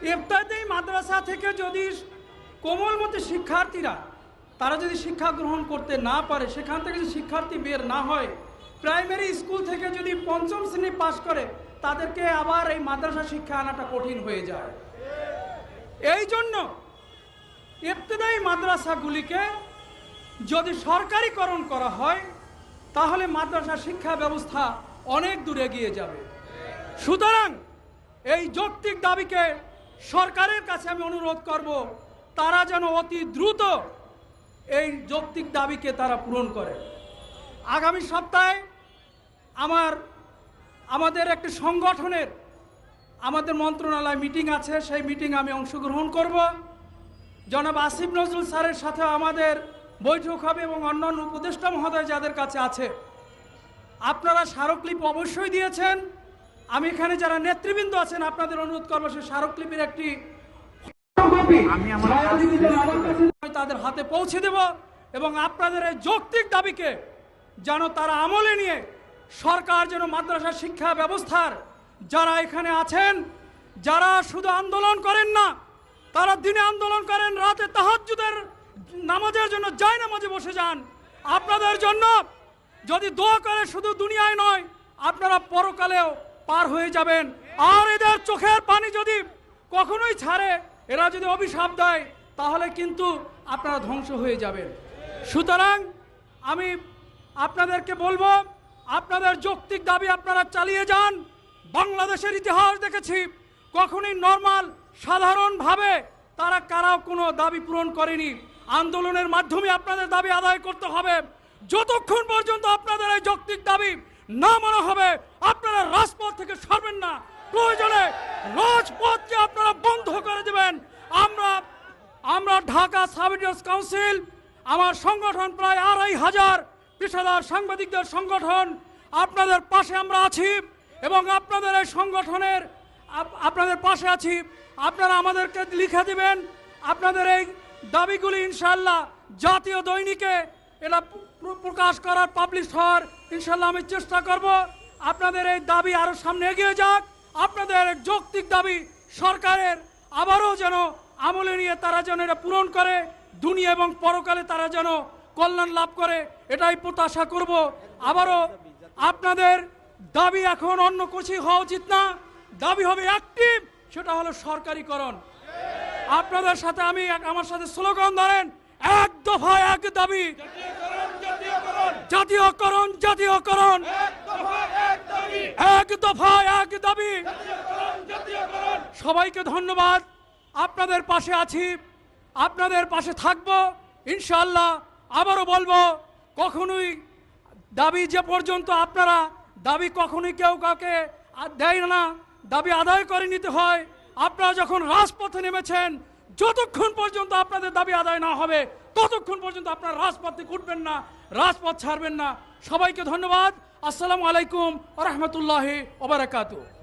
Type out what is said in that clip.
ইফতারি মাদ্রাসা থেকে যদি কোমলমতি শিক্ষার্থীরা তারা যদি শিক্ষা গ্রহণ করতে না পারে, সেখান থেকে যদি শিক্ষার্থী বের না হয়, প্রাইমারি স্কুল থেকে যদি পঞ্চম শ্রেণী পাশ করে, তাদেরকে আবার এই মাদ্রাসা শিক্ষা আনাটা কঠিন হয়ে যায়। এই জন্য ইবতদায়ী মাদ্রাসাগুলিকে যদি সরকারিকরণ করা হয়, তাহলে মাদ্রাসা শিক্ষা ব্যবস্থা অনেক দূরে এগিয়ে যাবে। সুতরাং এই যৌক্তিক দাবিকে সরকারের কাছে আমি অনুরোধ করব, তারা যেন অতি দ্রুত এই যৌক্তিক দাবিকে তারা পূরণ করে। আগামী সপ্তাহে আমাদের একটি সংগঠনের আমাদের মন্ত্রণালয় মিটিং আছে, সেই মিটিংয়ে আমি অংশগ্রহণ করব। জনাব আসিফ নজরুল স্যারের সাথে আমাদের বৈঠক হবে এবং অন্যান্য উপদেষ্টা মহোদয় যাদের কাছে আছে। আপনারা স্মারকলিপি অবশ্যই দিয়েছেন। আমি এখানে যারা নেতৃবৃন্দ আছেন আপনাদের অনুরোধ করবো সেই স্মারকলিপির একটি তাদের হাতে পৌঁছে দেব এবং আপনাদের এই যৌক্তিক দাবিকে যেন তারা আমলে নিয়ে সরকার যেন মাদ্রাসা শিক্ষা ব্যবস্থার যারা এখানে আছেন, যারা শুধু আন্দোলন করেন না, তারা দিনে আন্দোলন করেন, রাতে তাহাজ্জুদের নামাজের জন্য জায়নামাজে বসে যান, আপনাদের জন্য যদি দোয়া করে শুধু দুনিয়ায় নয় আপনারা পরকালেও পার হয়ে যাবেন। আর এদের চোখের পানি যদি কখনোই ছাড়ে, এরা যদি অভিশাপ দেয়, তাহলে কিন্তু আপনারা ধ্বংস হয়ে যাবেন। সুতরাং আমি আপনাদেরকে বলবো, আপনাদের যৌক্তিক দাবি আপনারা চালিয়ে যান। বাংলাদেশের ইতিহাস দেখেছি, কখনোই নর্মাল সাধারণভাবে তারা কারাও কোনো দাবি পূরণ করেনি। আন্দোলনের মাধ্যমে আপনাদের দাবি আদায় করতে হবে। যতক্ষণ পর্যন্ত আপনাদের এই যৌক্তিক দাবি না মানা হবে, আপনারা রাজপথ থেকে সরবেন না। প্রয়োজনে রাজপথকে আপনারা বন্ধ করে দেবেন। আমরা ঢাকা সাব এডিটর্স কাউন্সিল, আমার সংগঠন প্রায় ২৫০০ পেশাদার সাংবাদিকদের সংগঠন, আপনাদের পাশে আমরা আছি এবং আপনাদের এই সংগঠনের আপনাদের পাশে আছি। আপনারা আমাদেরকে লিখে দিবেন আপনাদের এই দাবিগুলি, ইনশাআল্লাহ জাতীয় দৈনিকে এটা প্রকাশ করার, পাবলিশ হওয়ার ইনশাআল্লাহ আমি চেষ্টা করব। আপনাদের এই দাবি আরও সামনে এগিয়ে যাক। আপনাদের যৌক্তিক দাবি সরকারের আবারও যেন আমলে নিয়ে তারা যেন এটা পূরণ করে, দুনিয়া এবং পরকালে তারা যেন কল্যাণ লাভ করে, এটাই প্রত্যাশা করব। আবারও আপনাদের দাবি এখন অন্য কিছু হওয়া উচিত না, দাবি হবে অ্যাক্টিভ, সেটা হলো সরকারিকরণ। আপনাদের সাথে আমি আমার সাথে স্লোগান ধরেন, এক দফা এক দাবি, জাতীয়করণ জাতীয়করণ, এক দফা এক দাবি। সবাইকে ধন্যবাদ। আপনাদের পাশে আছি, আপনাদের পাশে থাকবো ইনশাআল্লাহ। আবারও বলবো, কখনোই দাবি যে পর্যন্ত আপনারা দাবি কখনোই কেউ কাউকে দেয় না, দাবি আদায় করে নিতে হয়। আপনারা যখন রাজপথে নেমেছেন, যতক্ষণ পর্যন্ত আপনাদের দাবি আদায় না হবে ততক্ষণ পর্যন্ত আপনারা রাজপথ থেকে উঠবেন না, রাজপথ ছাড়বেন না। সবাইকে ধন্যবাদ। আসসালামু আলাইকুম ওয়া রাহমাতুল্লাহি ওয়া বারাকাতুহু।